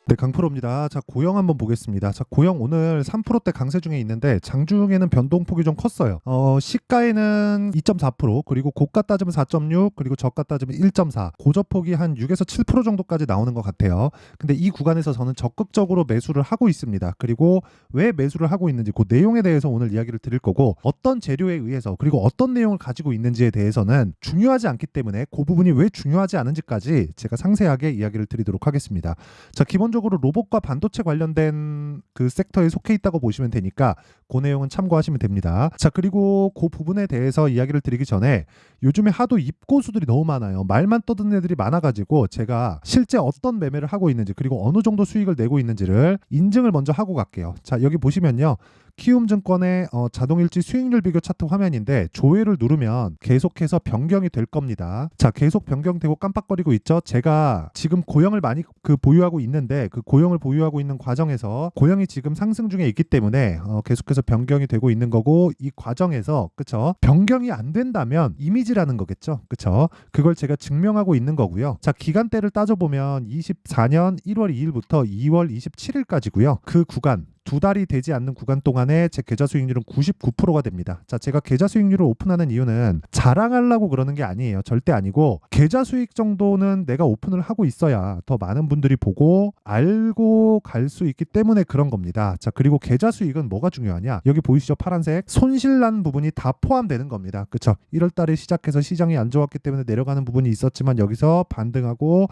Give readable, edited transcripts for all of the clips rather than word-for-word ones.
네, 강프로입니다. 자, 고영 한번 보겠습니다. 자, 고영 오늘 3%대 강세 중에 있는데 장중에는 변동폭이 좀 컸어요. 시가에는 2.4%, 그리고 고가 따지면 4.6, 그리고 저가 따지면 1.4. 고저폭이 한 6에서 7% 정도까지 나오는 것 같아요. 근데 이 구간에서 저는 적극적으로 매수를 하고 있습니다. 그리고 왜 매수를 하고 있는지 그 내용에 대해서 오늘 이야기를 드릴 거고, 어떤 재료에 의해서 그리고 어떤 내용을 가지고 있는지에 대해서는 중요하지 않기 때문에 그 부분이 왜 중요하지 않은지까지 제가 상세하게 이야기를 드리도록 하겠습니다. 자, 기본적으로 로봇과 반도체 관련된 그 섹터에 속해 있다고 보시면 되니까 그 내용은 참고하시면 됩니다. 자, 그리고 그 부분에 대해서 이야기를 드리기 전에 요즘에 하도 입고수들이 너무 많아요. 말만 떠드는 애들이 많아가지고 제가 실제 어떤 매매를 하고 있는지, 그리고 어느 정도 수익을 내고 있는지를 인증을 먼저 하고 갈게요. 자, 여기 보시면요, 키움증권의 자동일지 수익률 비교 차트 화면인데, 조회를 누르면 계속해서 변경이 될 겁니다. 자, 계속 변경되고 깜빡거리고 있죠. 제가 지금 고영을 많이 보유하고 있는데, 그 고영을 보유하고 있는 과정에서 고영이 지금 상승 중에 있기 때문에 계속해서 변경이 되고 있는 거고, 이 과정에서 그쵸, 변경이 안 된다면 이미지라는 거겠죠. 그쵸, 그걸 제가 증명하고 있는 거고요. 자, 기간대를 따져보면 24년 1월 2일부터 2월 27일까지고요. 그 구간, 두 달이 되지 않는 구간 동안에 제 계좌 수익률은 99%가 됩니다. 자, 제가 계좌 수익률을 오픈하는 이유는 자랑하려고 그러는 게 아니에요. 절대 아니고, 계좌 수익 정도는 내가 오픈을 하고 있어야 더 많은 분들이 보고 알고 갈 수 있기 때문에 그런 겁니다. 자, 그리고 계좌 수익은 뭐가 중요하냐? 여기 보이시죠? 파란색 손실난 부분이 다 포함되는 겁니다. 그쵸? 1월 달에 시작해서 시장이 안 좋았기 때문에 내려가는 부분이 있었지만 여기서 반등하고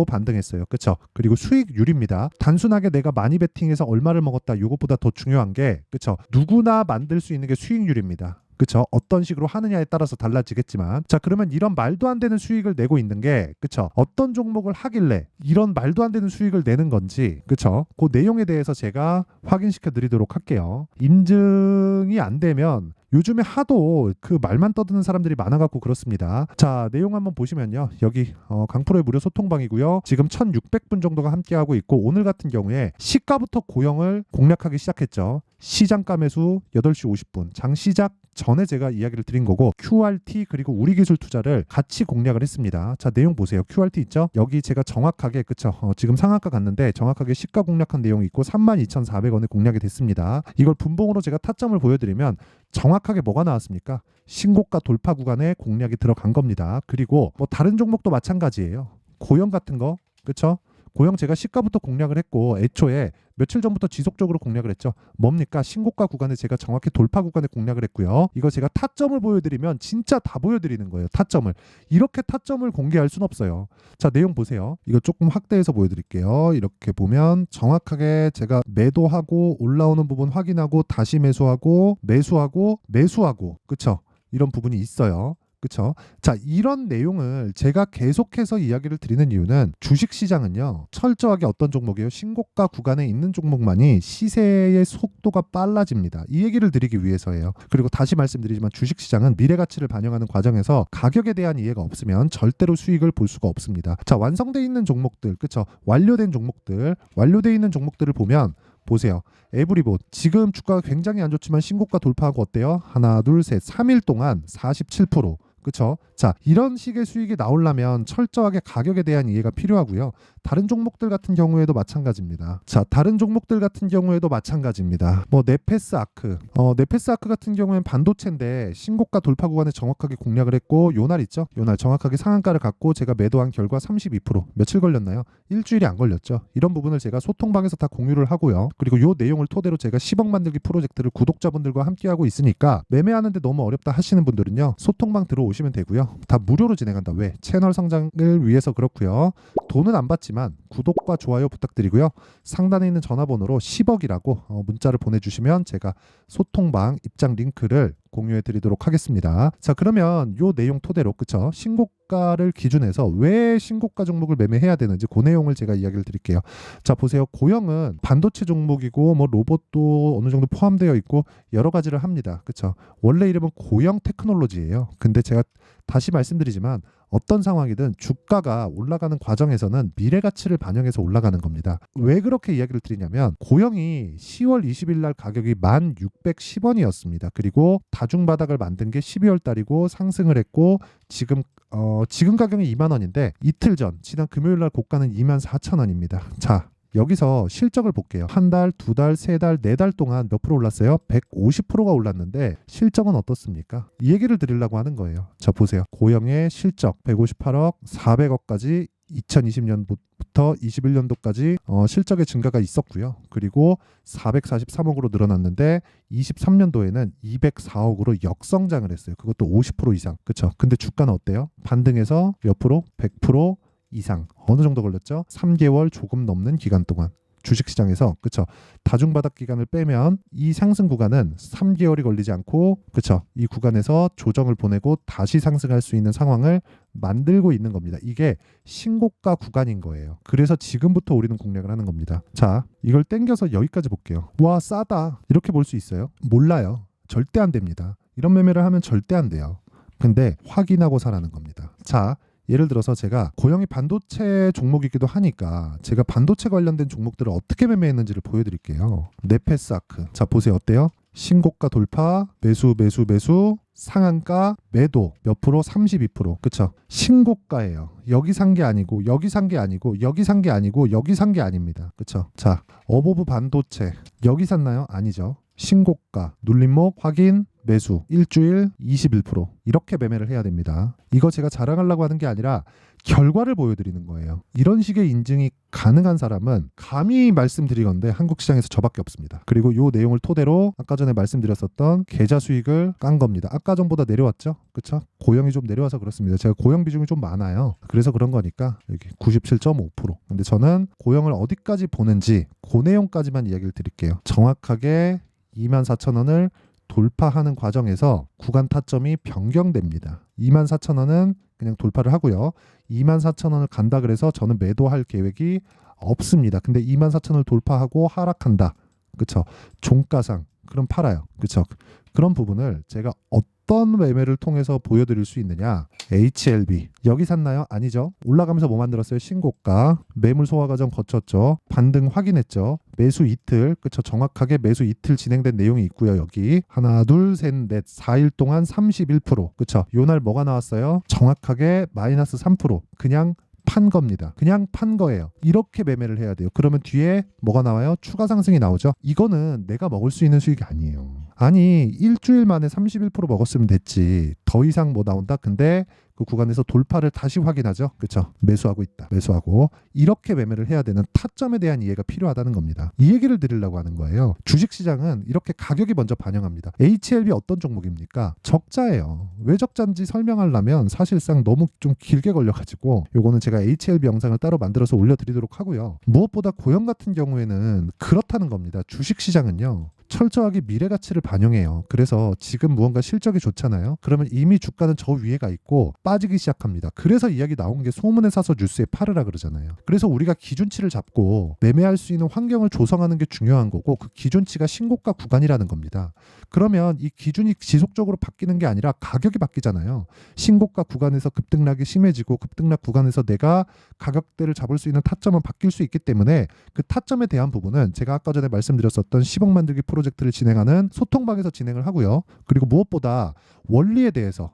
반등했어요. 그쵸? 그리고 수익률입니다. 단순하게 내가 많이 베팅해서 얼마를 먹었다, 이것보다 더 중요한 게, 그쵸, 누구나 만들 수 있는 게 수익률입니다. 그쵸? 어떤 식으로 하느냐에 따라서 달라지겠지만, 자, 그러면 이런 말도 안 되는 수익을 내고 있는 게, 그쵸, 어떤 종목을 하길래 이런 말도 안 되는 수익을 내는 건지, 그쵸, 그 내용에 대해서 제가 확인시켜 드리도록 할게요. 인증이 안 되면 요즘에 하도 그 말만 떠드는 사람들이 많아갖고 그렇습니다. 자, 내용 한번 보시면요, 여기 강프로의 무료 소통방이고요. 지금 1600분 정도가 함께하고 있고, 오늘 같은 경우에 시가부터 고영을 공략하기 시작했죠. 시장가 매수 8시 50분, 장 시작 전에 제가 이야기를 드린 거고, QRT 그리고 우리기술 투자를 같이 공략을 했습니다. 자, 내용 보세요. QRT 있죠? 여기 제가 정확하게, 그쵸, 지금 상한가 갔는데 정확하게 시가 공략한 내용이 있고 32,400원에 공략이 됐습니다. 이걸 분봉으로 제가 타점을 보여드리면 정확하게 뭐가 나왔습니까? 신고가 돌파 구간에 공략이 들어간 겁니다. 그리고 뭐 다른 종목도 마찬가지예요. 고영 같은 거, 그쵸? 고영 제가 시가부터 공략을 했고, 애초에 며칠 전부터 지속적으로 공략을 했죠. 뭡니까? 신고가 구간에 제가 정확히 돌파 구간에 공략을 했고요. 이거 제가 타점을 보여드리면 진짜 다 보여드리는 거예요. 타점을. 이렇게 타점을 공개할 순 없어요. 자, 내용 보세요. 이거 조금 확대해서 보여드릴게요. 이렇게 보면 정확하게 제가 매도하고 올라오는 부분 확인하고 다시 매수하고 매수하고, 그쵸? 이런 부분이 있어요. 그쵸? 자, 이런 내용을 제가 계속해서 이야기를 드리는 이유는, 주식시장은요, 철저하게 어떤 종목이에요? 신고가 구간에 있는 종목만이 시세의 속도가 빨라집니다. 이 얘기를 드리기 위해서예요. 그리고 다시 말씀드리지만 주식시장은 미래가치를 반영하는 과정에서 가격에 대한 이해가 없으면 절대로 수익을 볼 수가 없습니다. 자, 완성돼 있는 종목들, 그쵸? 완료돼 있는 종목들을 보면 보세요. 에브리봇 지금 주가가 굉장히 안 좋지만 신고가 돌파하고 어때요? 하나, 둘, 셋, 3일 동안 47%. 그쵸? 자, 이런 식의 수익이 나오려면 철저하게 가격에 대한 이해가 필요하고요. 다른 종목들 같은 경우에도 마찬가지입니다. 뭐 네페스 아크 같은 경우에는 반도체인데 신고가 돌파 구간에 정확하게 공략을 했고, 요날 있죠? 요날 정확하게 상한가를 갖고 제가 매도한 결과 32%. 며칠 걸렸나요? 일주일이 안 걸렸죠. 이런 부분을 제가 소통방에서 다 공유를 하고요. 그리고 요 내용을 토대로 제가 10억 만들기 프로젝트를 구독자분들과 함께하고 있으니까, 매매하는데 너무 어렵다 하시는 분들은요, 소통방 들어오시면 되고요. 다 무료로 진행한다. 왜? 채널 성장을 위해서 그렇고요. 돈은 안 받지만 구독과 좋아요 부탁드리고요. 상단에 있는 전화번호로 10억이라고 문자를 보내주시면 제가 소통방 입장 링크를 공유해 드리도록 하겠습니다. 자, 그러면 요 내용 토대로, 그쵸, 신고가를 기준해서 왜 신고가 종목을 매매해야 되는지 그 내용을 제가 이야기를 드릴게요. 자, 보세요. 고영은 반도체 종목이고 뭐 로봇도 어느 정도 포함되어 있고 여러 가지를 합니다. 그쵸? 원래 이름은 고영 테크놀로지예요. 근데 제가 다시 말씀드리지만 어떤 상황이든 주가가 올라가는 과정에서는 미래 가치를 반영해서 올라가는 겁니다. 왜 그렇게 이야기를 드리냐면, 고영이 10월 20일 날 가격이 1,610원이었습니다. 그리고 다중바닥을 만든 게 12월 달이고 상승을 했고, 지금 가격이 2만 원인데 이틀 전 지난 금요일 날 고가는 24,000원입니다. 자, 여기서 실적을 볼게요. 한 달, 두 달, 세 달, 네 달 동안 몇 프로 올랐어요? 150%가 올랐는데 실적은 어떻습니까? 이 얘기를 드리려고 하는 거예요. 자, 보세요. 고영의 실적 158억, 400억까지 2020년부터 21년도까지 실적의 증가가 있었고요. 그리고 443억으로 늘어났는데 23년도에는 204억으로 역성장을 했어요. 그것도 50% 이상. 그렇죠? 근데 주가는 어때요? 반등해서 몇 프로? 100% 이상. 어느 정도 걸렸죠? 3개월 조금 넘는 기간 동안. 주식시장에서 그쵸 다중바닥 기간을 빼면 이 상승 구간은 3개월이 걸리지 않고 그쵸 이 구간에서 조정을 보내고 다시 상승할 수 있는 상황을 만들고 있는 겁니다. 이게 신고가 구간인 거예요. 그래서 지금부터 우리는 공략을 하는 겁니다. 자, 이걸 땡겨서 여기까지 볼게요. 와, 싸다 이렇게 볼 수 있어요? 몰라요. 절대 안 됩니다. 이런 매매를 하면 절대 안 돼요. 근데 확인하고 사라는 겁니다. 자, 예를 들어서 제가 고영이 반도체 종목이기도 하니까 제가 반도체 관련된 종목들을 어떻게 매매했는지를 보여드릴게요. 네페스아크. 자, 보세요. 어때요? 신고가 돌파, 매수, 상한가, 매도 몇 프로? 32%. 그쵸? 신고가예요. 여기 산 게 아니고, 여기 산 게 아니고, 여기 산 게 아니고, 여기 산 게 아닙니다. 그쵸? 자, 어보브 반도체. 여기 샀나요? 아니죠. 신고가, 눌림목, 확인, 매수, 일주일 21% 이렇게 매매를 해야 됩니다. 이거 제가 자랑하려고 하는 게 아니라 결과를 보여드리는 거예요. 이런 식의 인증이 가능한 사람은 감히 말씀드리건데 한국 시장에서 저밖에 없습니다. 그리고 이 내용을 토대로 아까 전에 말씀드렸었던 계좌 수익을 깐 겁니다. 아까 전보다 내려왔죠? 그쵸? 고영이 좀 내려와서 그렇습니다. 제가 고영 비중이 좀 많아요. 그래서 그런 거니까 여기 97.5%. 근데 저는 고영을 어디까지 보는지 그 내용까지만 이야기를 드릴게요. 정확하게 24,000원을 돌파하는 과정에서 구간 타점이 변경됩니다. 24,000원은 그냥 돌파를 하고요. 24,000원을 간다 그래서 저는 매도할 계획이 없습니다. 근데 24,000원을 돌파하고 하락한다. 그쵸? 종가상. 그럼 팔아요. 그쵸? 그런 부분을 제가 어떤 매매를 통해서 보여드릴 수 있느냐? HLB. 여기 샀나요? 아니죠. 올라가면서 뭐 만들었어요? 신고가. 매물 소화 과정 거쳤죠. 반등 확인했죠. 매수 이틀. 그쵸? 정확하게 매수 이틀 진행된 내용이 있고요. 여기 하나, 둘, 셋, 넷. 4일 동안 31%. 그쵸? 요날 뭐가 나왔어요? 정확하게 마이너스 3%. 그냥 판 겁니다. 그냥 판 거예요. 이렇게 매매를 해야 돼요. 그러면 뒤에 뭐가 나와요? 추가 상승이 나오죠. 이거는 내가 먹을 수 있는 수익이 아니에요. 아니, 일주일 만에 31% 먹었으면 됐지. 더 이상 뭐 나온다? 근데 그 구간에서 돌파를 다시 확인하죠. 그렇죠? 매수하고 있다. 매수하고 이렇게 매매를 해야 되는 타점에 대한 이해가 필요하다는 겁니다. 이 얘기를 드리려고 하는 거예요. 주식시장은 이렇게 가격이 먼저 반영합니다. HLB 어떤 종목입니까? 적자예요. 왜 적자인지 설명하려면 사실상 너무 좀 길게 걸려가지고 요거는 제가 HLB 영상을 따로 만들어서 올려드리도록 하고요. 무엇보다 고영 같은 경우에는 그렇다는 겁니다. 주식시장은요. 철저하게 미래 가치를 반영해요. 그래서 지금 무언가 실적이 좋잖아요. 그러면 이미 주가는 저 위에가 있고 빠지기 시작합니다. 그래서 이야기 나온 게 소문에 사서 뉴스에 팔으라 그러잖아요. 그래서 우리가 기준치를 잡고 매매할 수 있는 환경을 조성하는 게 중요한 거고 그 기준치가 신고가 구간이라는 겁니다. 그러면 이 기준이 지속적으로 바뀌는 게 아니라 가격이 바뀌잖아요. 신고가 구간에서 급등락이 심해지고 급등락 구간에서 내가 가격대를 잡을 수 있는 타점은 바뀔 수 있기 때문에 그 타점에 대한 부분은 제가 아까 전에 말씀드렸었던 10억 만들기 프로젝트를 진행하는 소통방에서 진행을 하고요. 그리고 무엇보다 원리에 대해서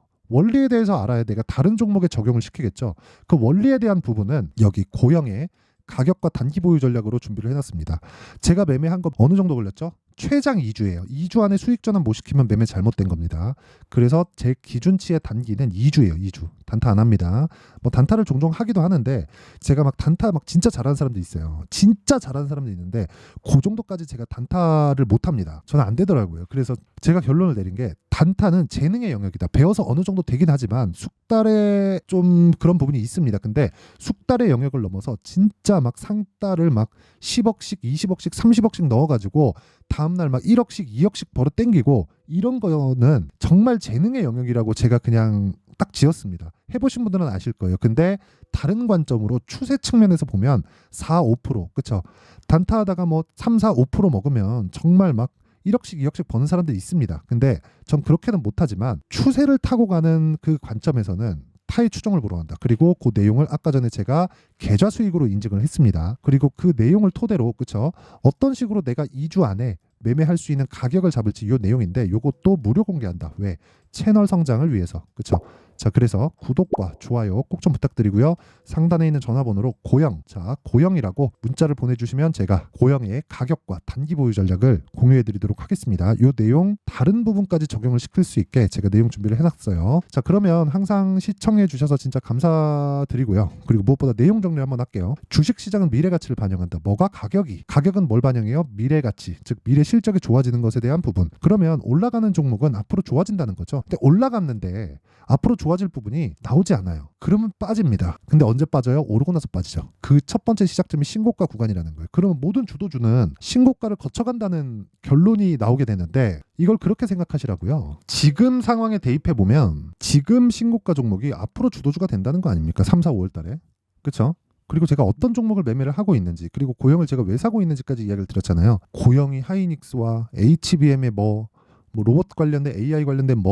알아야 내가 다른 종목에 적용을 시키겠죠. 그 원리에 대한 부분은 여기 고영의 가격과 단기 보유 전략으로 준비를 해놨습니다. 제가 매매한 거 어느 정도 걸렸죠? 최장 2주예요. 2주 안에 수익 전환 못 시키면 매매 잘못된 겁니다. 그래서 제 기준치의 단기는 2주예요. 2주. 단타 안 합니다. 뭐 단타를 종종 하기도 하는데 제가 막 단타 막 진짜 잘하는 사람도 있어요. 진짜 잘하는 사람도 있는데 그 정도까지 제가 단타를 못 합니다. 저는 안 되더라고요. 그래서 제가 결론을 내린 게 단타는 재능의 영역이다. 배워서 어느 정도 되긴 하지만 숙달에 좀 그런 부분이 있습니다. 근데 숙달의 영역을 넘어서 진짜 막 상달을 막 10억씩, 20억씩, 30억씩 넣어가지고 다음날 막 1억씩, 2억씩 벌어 땡기고 이런 거는 정말 재능의 영역이라고 제가 그냥 딱 지었습니다. 해보신 분들은 아실 거예요. 근데 다른 관점으로 추세 측면에서 보면 4, 5% 그쵸? 단타하다가 뭐 3, 4, 5% 먹으면 정말 막 1억씩 2억씩 버는 사람들이 있습니다. 근데 전 그렇게는 못하지만 추세를 타고 가는 그 관점에서는 타의 추종을 보러 간다. 그리고 그 내용을 아까 전에 제가 계좌 수익으로 인증을 했습니다. 그리고 그 내용을 토대로 그쵸? 어떤 식으로 내가 2주 안에 매매할 수 있는 가격을 잡을지 이 내용인데 이것도 무료 공개한다. 왜? 채널 성장을 위해서. 그쵸? 자, 그래서 구독과 좋아요 꼭 좀 부탁드리고요. 상단에 있는 전화번호로 고영, 자, 고영이라고 문자를 보내주시면 제가 고영의 가격과 단기 보유 전략을 공유해드리도록 하겠습니다. 이 내용 다른 부분까지 적용을 시킬 수 있게 제가 내용 준비를 해놨어요. 자, 그러면 항상 시청해주셔서 진짜 감사드리고요. 그리고 무엇보다 내용 정리 한번 할게요. 주식시장은 미래가치를 반영한다. 뭐가 가격은 뭘 반영해요? 미래가치, 즉 미래 실적이 좋아지는 것에 대한 부분. 그러면 올라가는 종목은 앞으로 좋아진다는 거죠. 근데 올라갔는데 앞으로 좋아질 부분이 나오지 않아요. 그러면 빠집니다. 근데 언제 빠져요? 오르고 나서 빠지죠. 그 첫 번째 시작점이 신고가 구간이라는 거예요. 그러면 모든 주도주는 신고가를 거쳐간다는 결론이 나오게 되는데 이걸 그렇게 생각하시라고요. 지금 상황에 대입해 보면 지금 신고가 종목이 앞으로 주도주가 된다는 거 아닙니까? 3, 4, 5월 달에. 그렇죠? 그리고 제가 어떤 종목을 매매를 하고 있는지, 그리고 고영을 제가 왜 사고 있는지까지 이야기를 드렸잖아요. 고영이 하이닉스와 HBM의 뭐 로봇 관련된 AI 관련된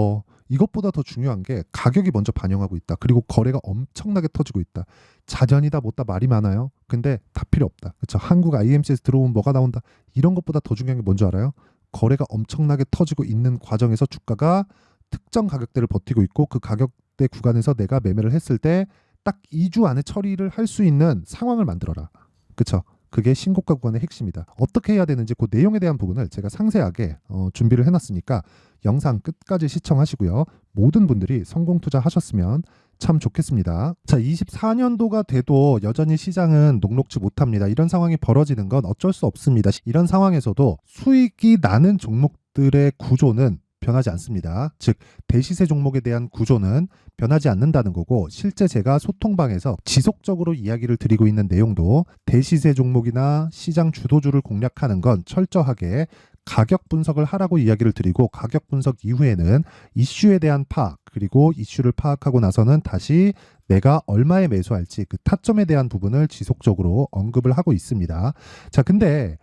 이것보다 더 중요한 게 가격이 먼저 반영하고 있다. 그리고 거래가 엄청나게 터지고 있다. 자전이다 못다 말이 많아요. 근데 다 필요 없다. 그렇죠? 한국 IMC에서 들어오면 뭐가 나온다. 이런 것보다 더 중요한 게 뭔지 알아요? 거래가 엄청나게 터지고 있는 과정에서 주가가 특정 가격대를 버티고 있고 그 가격대 구간에서 내가 매매를 했을 때 딱 2주 안에 처리를 할 수 있는 상황을 만들어라. 그렇죠? 그게 신고가 구간의 핵심이다. 어떻게 해야 되는지 그 내용에 대한 부분을 제가 상세하게 준비를 해놨으니까 영상 끝까지 시청하시고요. 모든 분들이 성공 투자하셨으면 참 좋겠습니다. 자, 24년도가 돼도 여전히 시장은 녹록지 못합니다. 이런 상황이 벌어지는 건 어쩔 수 없습니다. 이런 상황에서도 수익이 나는 종목들의 구조는 변하지 않습니다. 즉 대시세 종목에 대한 구조는 변하지 않는다는 거고, 실제 제가 소통방에서 지속적으로 이야기를 드리고 있는 내용도 대시세 종목이나 시장 주도주를 공략하는 건 철저하게 가격 분석을 하라고 이야기를 드리고, 가격 분석 이후에는 이슈에 대한 파악, 그리고 이슈를 파악하고 나서는 다시 내가 얼마에 매수할지 그 타점에 대한 부분을 지속적으로 언급을 하고 있습니다. 자, 근데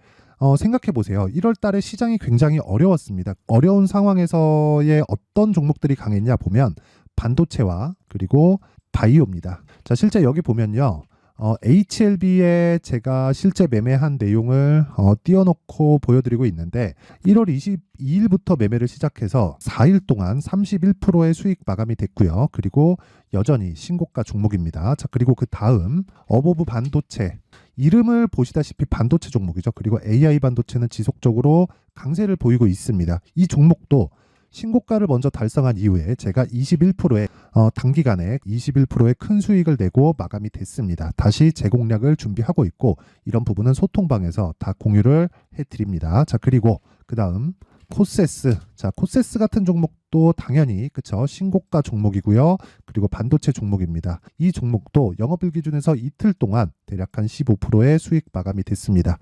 생각해 보세요. 1월 달에 시장이 굉장히 어려웠습니다. 어려운 상황에서의 어떤 종목들이 강했냐 보면 반도체와 그리고 바이오입니다. 자, 실제 여기 보면요. HLB에 제가 실제 매매한 내용을 띄워놓고 보여드리고 있는데 1월 22일부터 매매를 시작해서 4일 동안 31%의 수익 마감이 됐고요. 그리고 여전히 신고가 종목입니다. 자, 그리고 그 다음 어보브 반도체, 이름을 보시다시피 반도체 종목이죠. 그리고 AI 반도체는 지속적으로 강세를 보이고 있습니다. 이 종목도 신고가를 먼저 달성한 이후에 제가 21%의 단기간에 21%의 큰 수익을 내고 마감이 됐습니다. 다시 재공략을 준비하고 있고, 이런 부분은 소통방에서 다 공유를 해드립니다. 자, 그리고 그 다음 코세스. 자, 코세스 같은 종목도 당연히 그쵸, 신고가 종목이고요. 그리고 반도체 종목입니다. 이 종목도 영업일 기준에서 이틀 동안 대략 한 15%의 수익 마감이 됐습니다.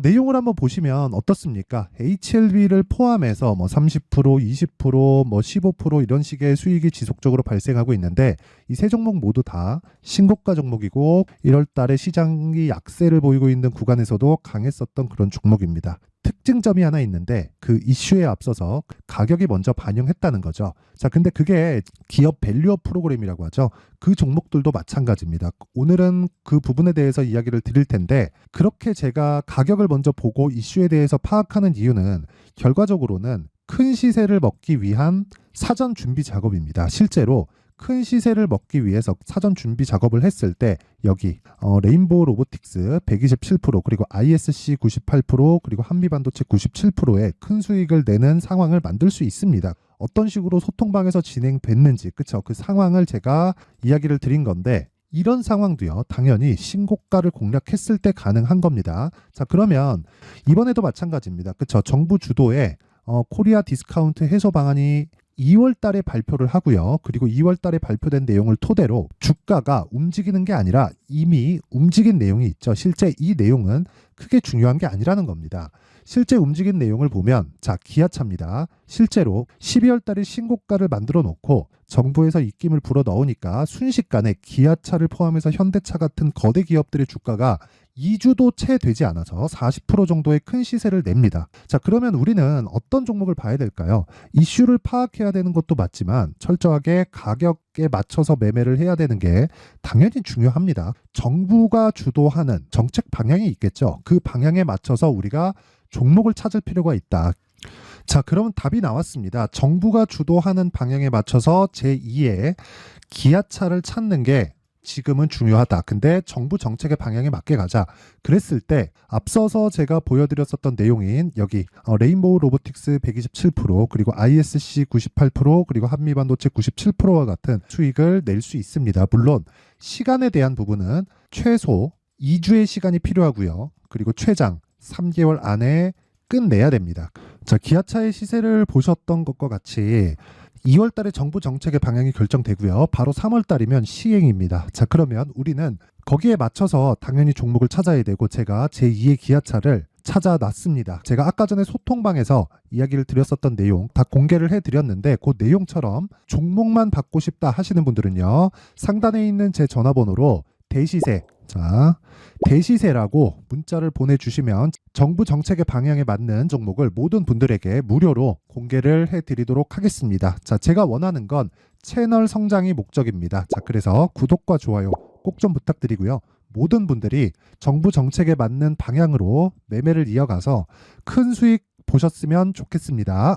내용을 한번 보시면 어떻습니까? HLB를 포함해서 30%, 20%, 15% 이런 식의 수익이 지속적으로 발생하고 있는데, 이 세 종목 모두 다 신고가 종목이고 1월 달에 시장이 약세를 보이고 있는 구간에서도 강했었던 그런 종목입니다. 특징점이 하나 있는데 그 이슈에 앞서서 가격이 먼저 반영했다는 거죠. 자, 근데 그게 기업 밸류업 프로그램이라고 하죠. 그 종목들도 마찬가지입니다. 오늘은 그 부분에 대해서 이야기를 드릴 텐데, 그렇게 제가 가격을 먼저 보고 이슈에 대해서 파악하는 이유는 결과적으로는 큰 시세를 먹기 위한 사전 준비 작업입니다. 실제로 큰 시세를 먹기 위해서 사전 준비 작업을 했을 때 여기 레인보우 로보틱스 127%, 그리고 ISC 98%, 그리고 한미반도체 97%의 큰 수익을 내는 상황을 만들 수 있습니다. 어떤 식으로 소통방에서 진행됐는지, 그쵸? 그 상황을 제가 이야기를 드린 건데, 이런 상황도요, 당연히 신고가를 공략했을 때 가능한 겁니다. 자, 그러면 이번에도 마찬가지입니다. 그쵸? 정부 주도의 코리아 디스카운트 해소 방안이 2월 달에 발표를 하고요. 그리고 2월 달에 발표된 내용을 토대로 주가가 움직이는 게 아니라 이미 움직인 내용이 있죠. 실제 이 내용은 크게 중요한 게 아니라는 겁니다. 실제 움직인 내용을 보면, 자, 기아차입니다. 실제로 12월 달에 신고가를 만들어 놓고 정부에서 입김을 불어 넣으니까 순식간에 기아차를 포함해서 현대차 같은 거대 기업들의 주가가 2주도 채 되지 않아서 40% 정도의 큰 시세를 냅니다. 자, 그러면 우리는 어떤 종목을 봐야 될까요? 이슈를 파악해야 되는 것도 맞지만 철저하게 가격에 맞춰서 매매를 해야 되는 게 당연히 중요합니다. 정부가 주도하는 정책 방향이 있겠죠. 그 방향에 맞춰서 우리가 종목을 찾을 필요가 있다. 자, 그러면 답이 나왔습니다. 정부가 주도하는 방향에 맞춰서 제2의 기아차를 찾는 게 지금은 중요하다. 근데 정부 정책의 방향에 맞게 가자. 그랬을 때 앞서서 제가 보여드렸었던 내용인 여기 레인보우 로보틱스 127% 그리고 ISC 98% 그리고 한미반도체 97%와 같은 수익을 낼 수 있습니다. 물론 시간에 대한 부분은 최소 2주의 시간이 필요하고요. 그리고 최장 3개월 안에 끝내야 됩니다. 자, 기아차의 시세를 보셨던 것과 같이 2월 달에 정부 정책의 방향이 결정되고요. 바로 3월 달이면 시행입니다. 자, 그러면 우리는 거기에 맞춰서 당연히 종목을 찾아야 되고 제가 제2의 기아차를 찾아놨습니다. 제가 아까 전에 소통방에서 이야기를 드렸었던 내용 다 공개를 해드렸는데 그 내용처럼 종목만 받고 싶다 하시는 분들은요. 상단에 있는 제 전화번호로 대시세, 자, 대시세라고 문자를 보내주시면 정부 정책의 방향에 맞는 종목을 모든 분들에게 무료로 공개를 해드리도록 하겠습니다. 자, 제가 원하는 건 채널 성장이 목적입니다. 자, 그래서 구독과 좋아요 꼭 좀 부탁드리고요. 모든 분들이 정부 정책에 맞는 방향으로 매매를 이어가서 큰 수익 보셨으면 좋겠습니다.